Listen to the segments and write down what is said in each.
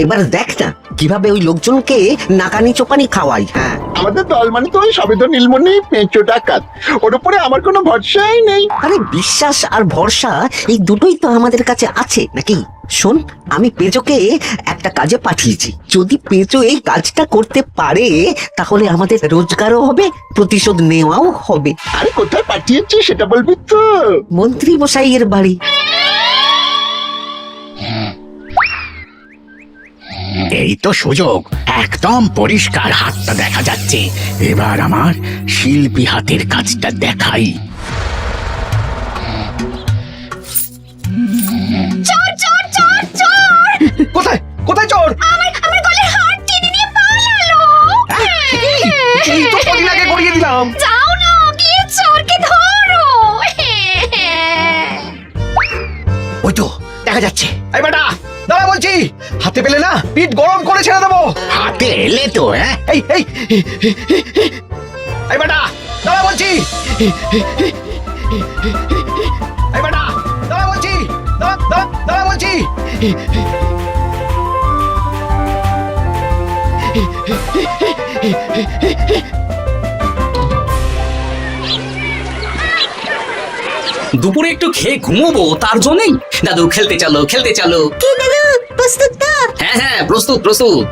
এবার দেখ না কিভাবে ওই লোকজনকে নাকানি চোপানি খাওয়াই। হ্যাঁ, আমাদের দল মানে তো ওই সবে তো নীলমণি পেঁচো ডাকাত, ওর উপরে আমার কোনো ভরসাই নেই। আরে বিশ্বাস আর ভরসা এই দুটোই তো আমাদের কাছে আছে নাকি? শোন, আমি পেঁচোকে একটা কাজে পাঠিয়েছি। যদি পেঁচো এই কাজটা করতে পারে তাহলে আমাদের রোজগারও হবে, প্রতিশোধ নেওয়াও হবে। আরে কোথায় পাঠিয়েছি সেটা বলবি তো? মন্ত্রী মশাইয়ের বাড়ি। এই তো সুযোগ, একদম পরিষ্কার হাতটা দেখা যাচ্ছে। এবার আমার শিল্পী হাতের কাজটা দেখাই। চোর চোর চোর চোর! কোথায় কোথায় চোর? আমার গলার হার টেনে নিয়ে পালালো। এই তো কদিন আগে গড়িয়ে দিলাম। যাও না, গিয়ে চোরকে ধরো। ওই তো দেখা যাচ্ছে। এই বেটা দাঁড়া বলছি, হাতে পেলে না পিঠ গরম করে ছেড়ে দেবো। হাতে এলে তো এই এই এই বেটা দাঁড়া বলছি। এই বেটা দাঁড়া বলছি, দাঁড়া বলছি। দুপুরে একটু খেয়ে ঘুমোবো, তার জন্যই। দাদু খেলতে চলো, খেলতে চলো। কি দাদু, প্রস্তুত তো? হ্যাঁ হ্যাঁ, প্রস্তুত প্রস্তুত।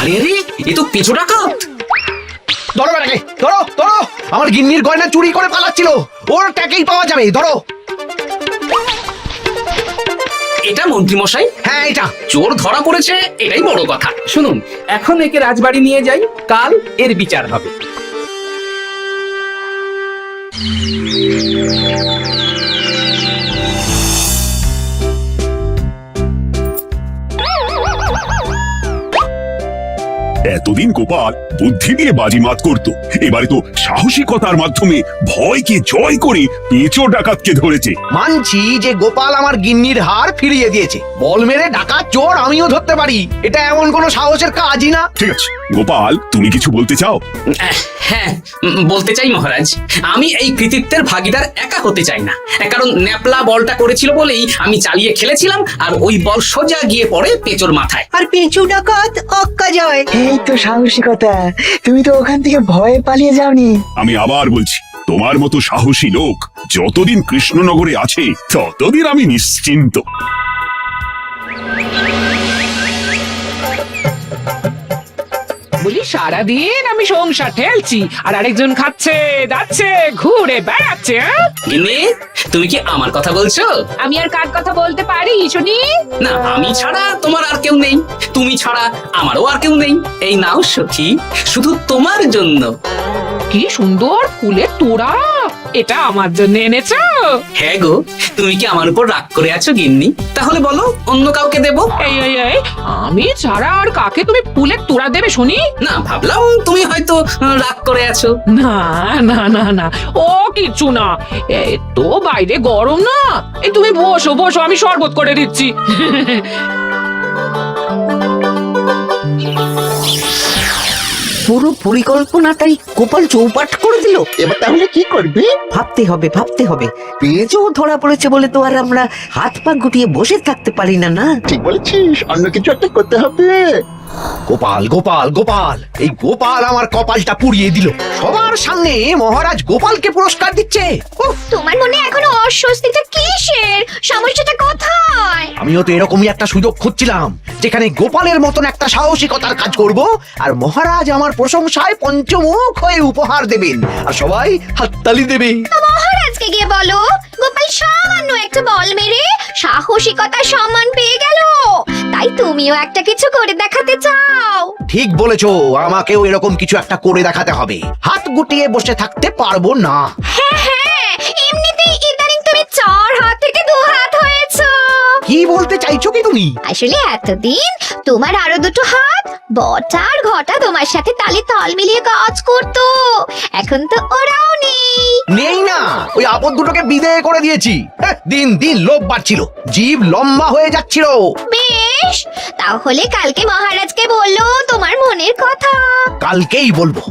আরে আরে, এ তো পেঁচো ডাকাত। ধরো বেটাকে, ধরো ধরো। আমার গিন্নির গয়না চুরি করে পালাচ্ছিল, ওর ট্যাকেই পাওয়া যাবে। ধরো। এটা মন্ত্রী মশাই? হ্যাঁ এটা। চোর ধরা পড়েছে, এটাই বড় কথা। শুনুন, এখন একে রাজবাড়ি নিয়ে যাই, কাল এর বিচার হবে। এতদিন গোপাল বুদ্ধি দিয়ে বাজিমাত করত, এবারে তো সাহসিকতার মাধ্যমে ভয়কে জয় করে পেঁচো ডাকাতকে ধরেছে। মানছি যে গোপাল আমার গিন্নির হার ফিরিয়ে দিয়েছে, বল মেরে ডাকাত চোর আমিও ধরতে পারি, এটা এমন কোনো সাহসের কাজই না। ঠিক আছে গোপাল, তুমি কিছু বলতে চাও? হ্যাঁ, বলতে চাই মহারাজ, আমি এই কৃতিত্বের ভাগিদার একা হতে চাই না। কারণ ন্যাপলা বলটা করেছিল বলেই আমি চালিয়ে খেলেছিলাম, আর ওই বল সোজা গিয়ে পড়ে পেঁচোর মাথায়। আর পেঁচু ডাকাত অক্কা জয়। এই তো সাহসিকতা, তুমি তো ওখান থেকে ভয়ে পালিয়ে যাওনি। আমি আবার বলছি, তোমার মতো সাহসী লোক যতদিন কৃষ্ণনগরে আছে ততদিন আমি নিশ্চিন্ত। বলি সারাদিন আমি সংসার ঠেলছি আর আরেকজন খাচ্ছে যাচ্ছে ঘুরে বেড়াচ্ছে। গিন্নি, তুমি কি আমার কথা বলছো? আমি আর কার কথা বলতে পারি শুনি? না, আমি ছাড়া তোমার আর কেউ নেই, তুমি ছাড়া আমারও আর কেউ নেই। এই নাও সখী, শুধু তোমার জন্য। কি সুন্দর ফুলের তোড়া, এটা আমার জন্য এনেছো? হ্যাঁ গো, তুমি কি আমার উপর রাগ করে আছো গিন্নি? তাহলে বলো, অন্য কাউকে দেবো? এই এই এই, আমি ছাড়া আর কাকে তুমি ফুলের তোড়া দেবে শুনি? না, ভাবলাম তুমি হয়তো রাগ করে আছো। না না না না, ও কিছু না। এই তো বাইরে গরম না, এই তুমি বসো বসো, আমি শরবত করে দিচ্ছি। পুরো পরিকল্পনাটাই গোপাল চৌপাট করে দিল। এবার তাহলে কি করবি? ভাবতে হবে ভাবতে হবে। পেঁচো ধরা পড়েছে বলে তো আর আমরা হাত পা গুটিয়ে বসে থাকতে পারি না। না, ঠিক বলেছিস, অন্য কিছু একটা করতে হবে। গোপাল গোপাল গোপাল, এই গোপাল আমার কপালটা পুড়িয়ে দিল। সবার সামনে মহারাজ গোপালকে পুরস্কার দিচ্ছে। উফ, তোমার মনে এখনো অস্বস্তিটা কিসের? সমস্যাটা কোথায়? আমিও তো এরকমই একটা সুযোগ খুঁজছিলাম, যেখানে গোপালের মতন একটা সাহসিকতার কাজ করব, আর মহারাজ আমার প্রশংসায় পঞ্চমুখ হয়ে উপহার দেবেন, আর সবাই হাততালি দেবে। মহারাজকে গিয়ে বলো, গোপাল সামান্য একটা বল মেরে সাহসিকতার সম্মান পেয়ে গেল, তাই তুমিও একটা কিছু করে দেখাতে চাও। ঠিক বলেছো, আমাকেও এরকম কিছু একটা করে দেখাতে হবে, হাত গুটিয়ে বসে থাকতে পারবো না। হ্যাঁ হ্যাঁ, এমনিতেই ইদানিং তুমি 4 হাত থেকে 2 হাত হয়েছো। কি বলতে চাইছো কি তুমি? আসলে এতদিন তোমার আরো 2 হাত বটা আর ঘটা তোমার সাথে তালে তাল মিলিয়ে কাজ করতো, এখন তো ওরাও নেই। নেই না, ওই আপদ দুটোকে বিদেয় করে দিয়েছি। দিন দিন লোভ বাড়ছিল, জীব লম্বা হয়ে যাচ্ছিল। বেশ, তাহলে কালকে মহারাজকে বললো তোমার মনের কথা। কালকেই বলবো।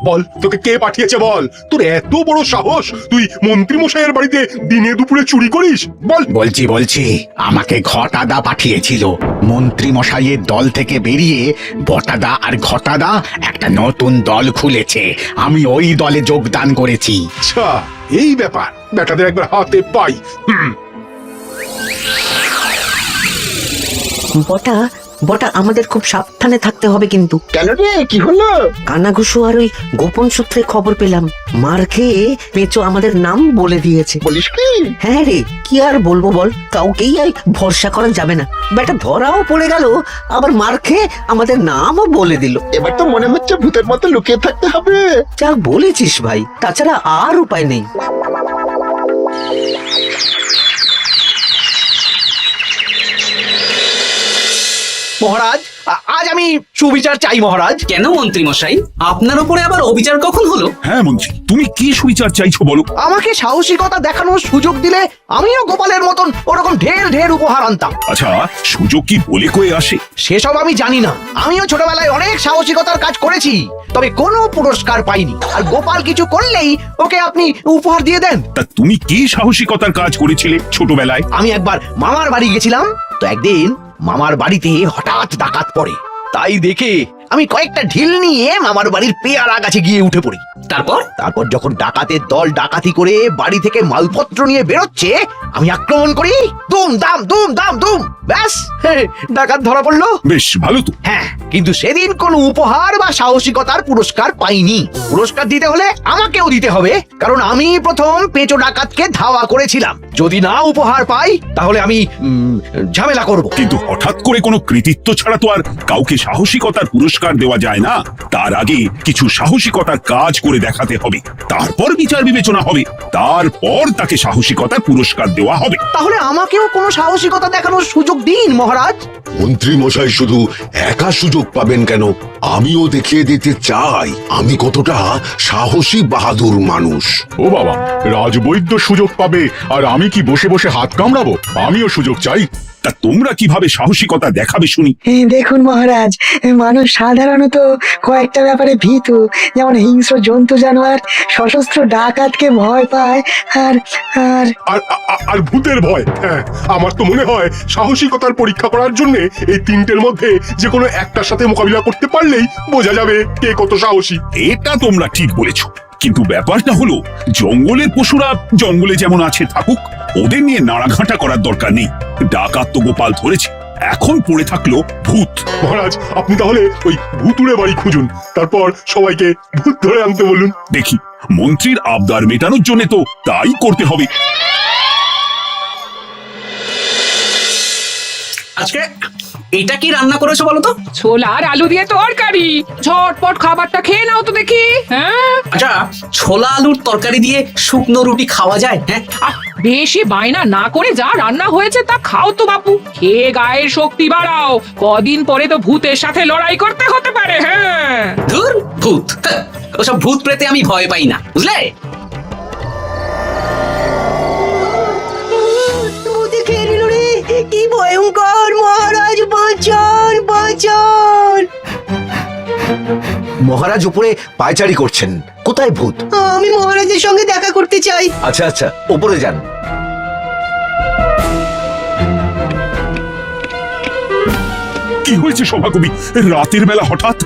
বল, তোকে কে পাঠিয়েছে বল? তোর এত বড় সাহস, তুই মন্ত্রী মশাইয়ের বাড়িতে দিনে দুপুরে চুরি করিস? বল। বলছি আমাকে ঘটাদা পাঠিয়েছিল। মন্ত্রী মশাইয়ের দল থেকে বেরিয়ে বটাদা আর ঘটাদা একটা নতুন দল খুলেছে, আমি ওই দলে যোগদান করেছি। আচ্ছা, এই ব্যাপার। বেটাদের একবার হাতে পাই। বটা বটা আমাদের খুব সাবধানে থাকতে হবে কিন্তু। কেন রে, কি হলো? কানাঘুষো আর ওই গোপন সূত্রে খবর পেলাম, মার খেয়ে পেঁচো আমাদের নাম বলে দিয়েছে। বলিস কি? হ্যাঁ রে, কি আর বলবো বল, কাউকেই আর ভরসা করা যাবে না। বেটা ধরাও পড়ে গেল, আবার মার খেয়ে আমাদের নামও বলে দিল। এবার তো মনে হচ্ছে ভূতের মতো লুকিয়ে থাকতে হবে। যা বলেছিস ভাই, তাছাড়া আর উপায় নেই। মহারাজ, আজ আমি সুবিচার চাই মহারাজ। কেন মন্ত্রী মশাই, আপনার উপরে আবার অবিচার কখন হলো? হ্যাঁ মন্ত্রী, তুমি কি সুবিচার চাইছো বলো? আমাকে সাহসিকতা দেখানোর সুযোগ দিলে আমিও গোপালের মতন ওরকম ঢের ঢের উপহার আনতাম। আচ্ছা, সুযোগ কি বলে কয়ে আসে? সেসব আমি জানি না, আমিও ছোটবেলায় অনেক সাহসিকতার কাজ করেছি, তবে কোনো পুরস্কার পাইনি। আর গোপাল কিছু করলেই ওকে আপনি উপহার দিয়ে দেন। তা তুমি কি সাহসিকতার কাজ করেছিলে ছোটবেলায়? আমি একবার মামার বাড়ি গেছিলাম, তো একদিন মামার বাড়িতে হঠাৎ ডাকাত পড়ে। তাই দেখে আমি কয়েকটা ঢিল নিয়ে মামার বাড়ির পেয়ারা গাছে গিয়ে উঠে পড়ি। তারপর যখন ডাকাতের দল ডাকাতি করে বাড়ি থেকে মালপত্র নিয়ে বেরোচ্ছে, আমি আক্রমণ করি। দুম দাম দুম, ব্যাস, ডাকাত ধরা পড়লো। বেশ ভালো তো। হ্যাঁ, কিন্তু সেদিন কোনো উপহার বা সাহসিকতার পুরস্কার পাইনি। পুরস্কার দিতে হলে আমাকেও দিতে হবে, কারণ আমি প্রথম পেঁচো ডাকাতকে ধাওয়া করেছিলাম। যদি না উপহার পাই তাহলে আমি ঝামেলা করব। কিন্তু হঠাৎ করে কোনো কৃতিত্ব ছাড়া তো আর কাউকে সাহসিকতার পুরস্কার দেওয়া যায় না। তার আগে কিছু সাহসিকতার কাজ করে দেখাতে হবে, তারপর বিচার বিবেচনা হবে, তারপর তাকে সাহসিকতার পুরস্কার দেওয়া হবে। তাহলে আমাকেও কোনো সাহসিকতা দেখানোর সুযোগ দিন মহারাজ। মন্ত্রী মশাই শুধু একা সুযোগ পাবেন কেন, আমিও দেখিয়ে দিতে চাই আমি কতটা সাহসী বাহাদুর মানুষ। ও বাবা, রাজবৈদ্য সুযোগ পাবে আর আমি কি বসে বসে হাত কামড়াবো? আমিও সুযোগ চাই। তা তোমরা কিভাবে সাহসিকতা দেখাবে শুনি? দেখুন মহারাজ, মানুষ সাধারণত কয়েকটা ব্যাপারে ভীতু, যেমন হিংস্র জন্তু জানোয়ার, সশস্ত্র ডাকাতকে ভয় পায়, আর আর আর আর ভূতের ভয়। হ্যাঁ, আমার তো মনে হয় সাহসিকতার পরীক্ষা করার জন্য এই তিনটের মধ্যে যে কোনো একটার সাথে মোকাবিলা করতে পারলেই বোঝা যাবে কে কত সাহসী। এটা তোমরা ঠিক বলেছো, কিন্তু ব্যাপারটা হলো জঙ্গলের পশুরা জঙ্গলে যেমন আছে থাকুক, ওদের নিয়ে নাড়াঘাটা করার দরকার নেই। ডাকাত তো গোপাল ধরেছে, এখন পড়ে থাকলো ভূত। মহারাজ, আপনি তাহলে ওই ভূতুড়ে বাড়ি খুঁজুন, তারপর সবাইকে ভূত ধরে আনতে বলুন। দেখি, মন্ত্রীর আবদার মেটানোর জন্য তো তাই করতে হবে। আজকে এটা কি রান্না করেছো বলো তো? ছোলা আর আলু দিয়ে তরকারি, ঝটপট খাবারটা খেয়ে নাও তো দেখি। হ্যাঁ, আচ্ছা, ছোলা আলুর তরকারি দিয়ে শুকনো রুটি খাওয়া যায়? হ্যাঁ, বেশি বায়না না করে যা রান্না হয়েছে তা খাও তো বাপু, খেয়ে গায়ের শক্তি বাড়াও, কদিন পরে তো ভূতের সাথে লড়াই করতে হতে পারে। হ্যাঁ, ধুর ভূত, ওসব ভূত প্রেতে আমি ভয় পাই না, বুঝলে? কি ভয়ঙ্কর! মহারাজ বাঁচান, বাঁচান! মহারাজ উপরে পায়চারি করছেন, কোথায় ভূত? আমি মহারাজের সঙ্গে দেখা করতে চাই। আচ্ছা আচ্ছা, উপরে যান। কি হয়েছে সভাকবি, রাতের বেলা হঠাৎ?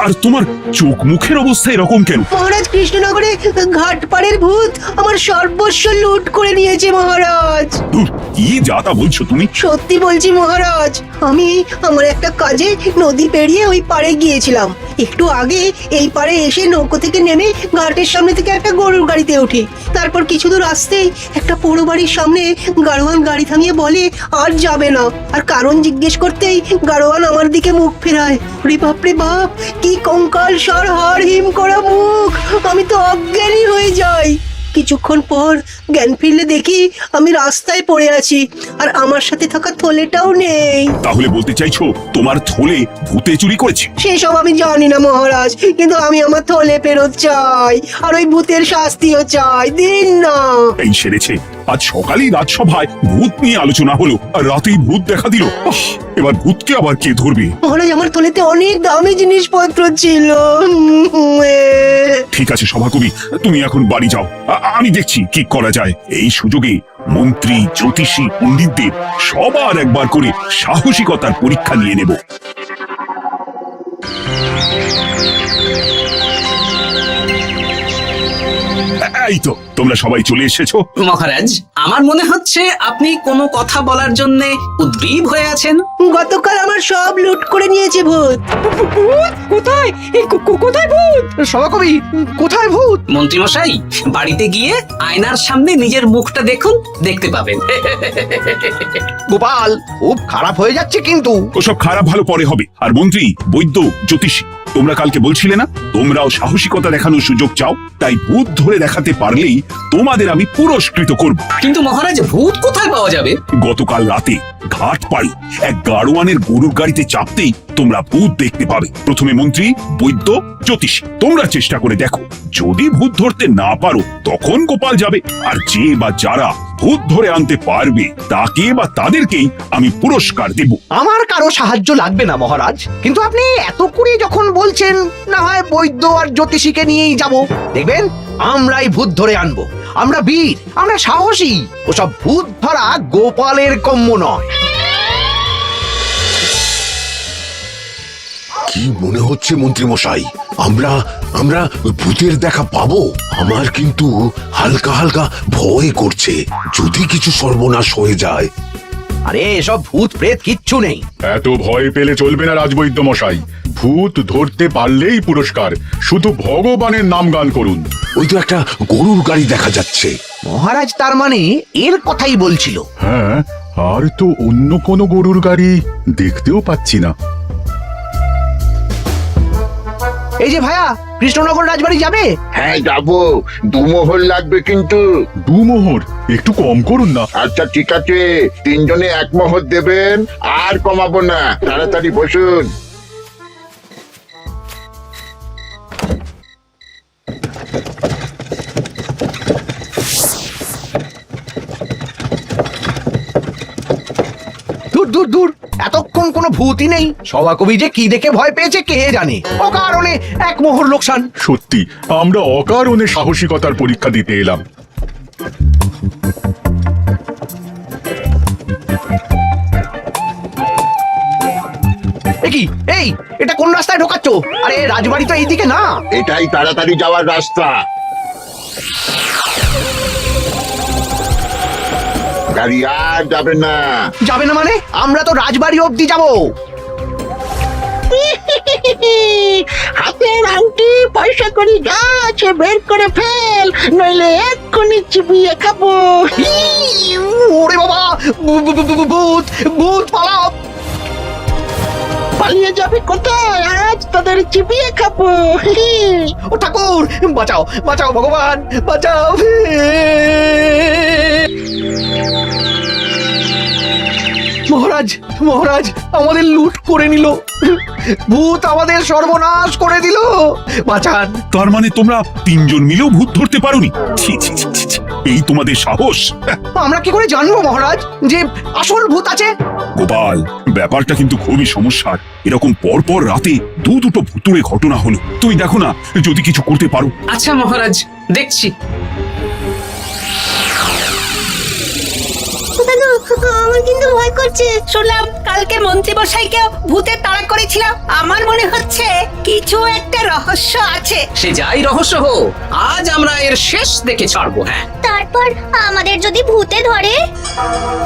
আর তোমার চোখ মুখের অবস্থা এরকম কেন? মহারাজ, কৃষ্ণনগরে ঘাটপাড়ের ভূত আমার সর্বস্ব লুট করে নিয়েছে মহারাজ। ধুর, কি যাতা বলছো তুমি? সত্যি বলছি মহারাজ, আমি আমার একটা কাজে নদী পেরিয়ে ওই পাড়ে গিয়েছিলাম। একটু আগে এই পাড়ে এসে নৌকো থেকে নেমে ঘাটের সামনে থেকে একটা গরুর গাড়িতে উঠি। তারপর কিছু দূর আসতেই একটা পোড়ো বাড়ির সামনে গাড়োয়ান গাড়ি থামিয়ে বলে আর যাবে না। আর কারণ জিজ্ঞেস করতেই গাড়োয়ান আমার দিকে মুখ ফেরায়। রে বাপ রে বাপ, কি কঙ্কাল সার হাড় হিম করা মুখ! আমি তো অজ্ঞানী হয়ে যাই। কিছুক্ষণ পর জ্ঞান ফিরলে দেখি আমি রাস্তায় পড়ে আছি আর আমার সাথে থাকা থলেটাও নেই। তাহলে বলতে চাইছো তোমার থলে ভূতে চুরি করেছে? সেসব আমি জানি না মহারাজ, কিন্তু আমি আমার থলে ফেরত চাই আর ওই ভূতের শাস্তিও চাই, দিন না। এই সেরেছে, আজ সকালেই রাজসভায় ভূত নিয়ে আলোচনা হলো আর রাতেই ভূত দেখা দিল। এবার ভূতকে আবার কে ধরবে? মহারাজ, আমার থলেতে অনেক দামি জিনিসপত্র ছিল। ঠিক আছে সভাকবি, তুমি এখন বাড়ি যাও, আমি দেখছি কি করা যায়। এই সুযোগে মন্ত্রী, জ্যোতিষী, পণ্ডিতদের সবার একবার করে সাহসিকতার পরীক্ষা নিয়ে নেব। এই তো তোমরা সবাই চলে এসেছো। মহারাজ, আমার মনে হচ্ছে আপনি কোনো কথা বলার জন্য উদ্গ্রীব হয়ে আছেন। গতকাল আমার সব লুট করে নিয়েছে ভূত। কোথায় কোথায় ভূত? সভাকবি, কোথায় ভূত? মন্ত্রীমশাই, বাড়িতে গিয়ে আয়নার সামনে নিজের মুখটা দেখুন, দেখতে পাবেন। গোপাল, খুব খারাপ হয়ে যাচ্ছে কিন্তু। ওসব খারাপ ভালো পরে হবে। আর মন্ত্রী, বৈদ্য, জ্যোতিষী, তোমরা কালকে বলছিলে না তোমরাও সাহসিকতা দেখানোর সুযোগ চাও? তাই ভূত ধরে দেখাতে পারলেই তোমাদের আমি পুরস্কৃত করব। কিন্তু মহারাজ, ভূত কোথায় পাওয়া যাবে? গতকাল রাতে ঘাট পাড়ি এক গাড়োয়ানের গরুর গাড়িতে চাপতেই তোমরা ভূত দেখতে পাবে। প্রথমে মন্ত্রী, বৈদ্য, জ্যোতিষী, তোমরা চেষ্টা করে দেখো। যদি ভূত ধরতে না পারো তখন গোপাল যাবে, আর যে বা যারা ভূত ধরে আনতে পারবে তাকে বা তাদেরকেই আমি পুরস্কার দেব। আমার কারো সাহায্য লাগবে না মহারাজ, কিন্তু আপনি এত করে যখন বলছেন, না হয় বৈদ্য আর জ্যোতিষীকে নিয়েই যাব। দেখবেন আমরাই ভূত ধরে আনবো। আমরা বীর, আমরা সাহসী। ওসব ভূত ধরা গোপালের কম্য নয়। কি মনে হচ্ছে মন্ত্রী মশাই, আমরা আমরা ওই ভূতের দেখা পাবো? আমার কিন্তু হালকা হালকা ভয় করছে, যদি কিছু সর্বনাশ হয়ে যায়। আরে এসব ভূত প্রেত কিচ্ছু নেই। এত ভয় পেলে চলবে না রাজবৈদ্য মশাই। ভূত ধরতে পারলেই পুরস্কার, শুধু ভগবানের নাম গান করুন। ওই তো একটা গরুর গাড়ি দেখা যাচ্ছে। মহারাজ তার মানে এর কথাই বলছিল। হ্যাঁ, আর তো অন্য কোনো গরুর গাড়ি দেখতেও পাচ্ছি না। এই যে ভাইয়া, কৃষ্ণনগর রাজবাড়ি যাবে? হ্যাঁ যাবো, 2 মোহর লাগবে কিন্তু। 2 মোহর একটু কম করুন না। আচ্ছা ঠিক আছে, 3 জনে 1 মোহর দেবেন, আর কমাবো না। তাড়াতাড়ি বসুন। দূর দূর দূর, এতক্ষণ কোনো ভূতই নেই। সভাকবি যে কি দেখে ভয় পেয়েছে কে জানে। অকারণে 1 মোহর লোকসান। সত্যি আমরা অকারণে সাহসিকতার পরীক্ষা দিতে এলাম। কি এই, এটা কোন রাস্তায় ঢোকাচ্ছ? আরে রাজবাড়ি তো এইদিকে না। এটাই তাড়াতাড়ি যাওয়ার রাস্তা। গাড়ি আর যাবে না। যাবে না মানে? আমরা তো রাজবাড়ি অবধি যাব। হাতের আংটি, পয়সা করি যা আছে বের করে ফেল, নইলে এক্ষুনি চিবিয়ে খাবো। ওরে বাবা, ভূত ভূত পালাও। পালিয়ে যাবে কোথায়? আজ তাদের চিবিয়ে খাবো। ও ঠাকুর, বাঁচাও বাঁচাও, ভগবান বাঁচাও। মহারাজ মহারাজ, আমাদের লুট করে নিল। ভূত আমাদের সর্বনাশ করে দিল। বাঁচান। তার মানে তোমরা 3 জন মিলেও ভূত ধরতে পারোনি? ছি ছি ছি ছি ছি, এই তোমাদের সাহস! আমরা কি করে জানবো মহারাজ যে আসল ভূত আছে? গোপাল, ব্যাপারটা কিন্তু খুবই সমস্যার। এরকম পরপর রাতে দুটো ভুতুড়ে ঘটনা হলো। তুমি দেখো না যদি কিছু করতে পারো। আচ্ছা মহারাজ, দেখছি। আমার কিন্তু ভয় করছে। শুনলাম কালকে মন্ত্রী মশাইকেও ভূতের তাড়া করেছিল। আমার মনে হচ্ছে কিছু একটা রহস্য আছে। সে যাই রহস্য হোক, আজ আমরা এর শেষ দেখে ছাড়বো। হ্যাঁ, তারপর আমাদের যদি ভূতে ধরে?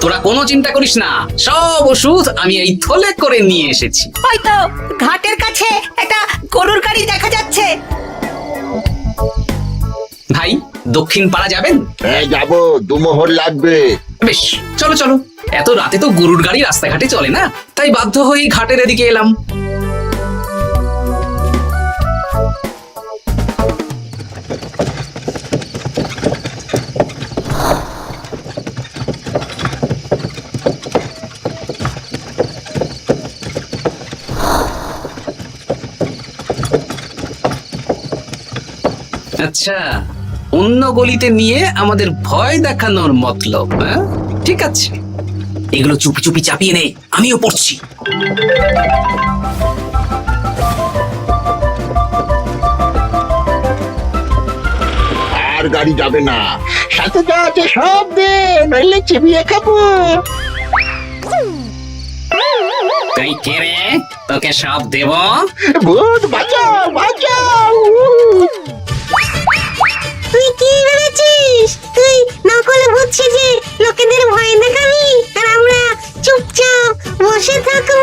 তোরা কোনো চিন্তা করিস না, সব ওষুধ আমি এই থলে করে নিয়ে এসেছি। হয়তো ঘাটের কাছে একটা গরুর গাড়ি দেখা যাচ্ছে। ভাই, দক্ষিণ পাড়া যাবেন? হ্যাঁ যাবো, 2 মোহর লাগবে। বেশ, চলো চলো। এত রাতে তো গরুর গাড়ি রাস্তাঘাটে চলে না, তাই বাধ্য হয়ে ঘাটের এদিকে এলাম। আচ্ছা, অন্য গলিতে নিয়ে আমাদের ভয় দেখানোর মতলব, হ্যাঁ? ঠিক আছে, এগুলো চুপি চুপি চাপিয়ে নে, আমিও পড়ছি। আর গাড়ি যাবে না, সাথে যা আছে সব দে, নইলে চিবিয়ে খাবো। তুই কে রে? তোকে সব দেব? ভূত বাঁচাও, বাঁচাও। তুই কি ভেবেছিস? তুই নকল ভূত সেজে লোকেদের ভয় দেখাবি আর আমরা চুপচাপ বসে থাকবো?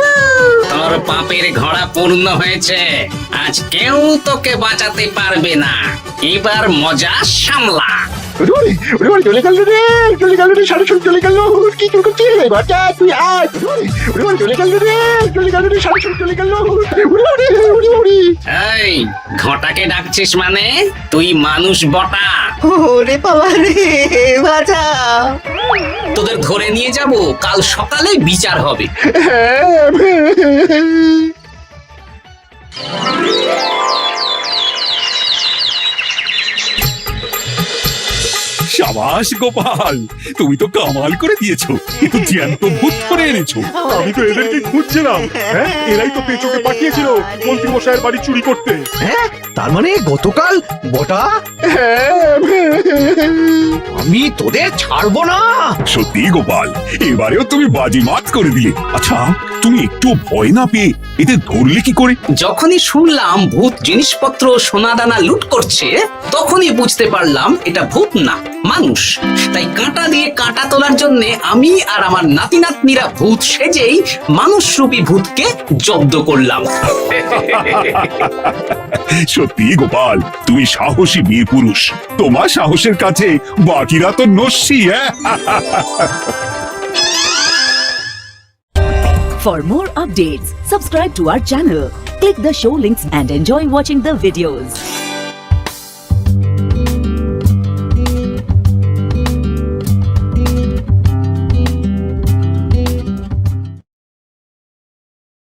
তোর পাপের ঘোড়া পূর্ণ হয়েছে, আজ কেউ তোকে বাঁচাতে পারবে না। এবার মজা সামলা। চলে গেল রে, চলে গেল রে, সারা চলে গেল। কি চুল করছিস বাচ্চা, তুই আয়। চলে গেল রে, চলে গেল রে, সারা চলে গেল। এই ঘটাকে ডাকছিস মানে? তুই মানুষ বটা। ওরে বাবা রে, বাঁচাও। তোদের ধরে নিয়ে যাব, কাল সকালে বিচার হবে। সাবাস গোপাল, তুমি তো কামাল করে দিয়েছো, কিন্তু জ্যান্ত ভূত ধরে এনেছো। আমি তো এদেরকে খুঁজছিলাম, হ্যাঁ এরাই তো পেঁচোকে পাঠিয়েছিল মন্ত্রী মশাইয়ের বাড়ি চুরি করতে। হ্যাঁ, তার মানে গতকাল বটা? আমি তোদের ছাড়বো না। সত্যি গোপাল, এবারেও তুমি বাজি মাত করে দিলে। আচ্ছা, তুমি একটু ভয় না পেয়ে এদের ধরলে কি করে? যখনই শুনলাম ভূত জিনিসপত্র সোনাদানা লুট করছে, তখনই বুঝতে পারলাম এটা ভূত না, মানুষ। তাই কাঁটা দিয়ে কাঁটা তোলার জন্য আমি আর আমার নাতি নাতনিরা ভূত সেজেই মানুষরূপী ভূতকে জব্দ করলাম। সত্যি গোপাল, তুমি সাহসী বীর পুরুষ। তোমার সাহসের কাছে বাকিরা তো নস্যি। For more updates, subscribe to our channel, click the show links and enjoy watching the videos.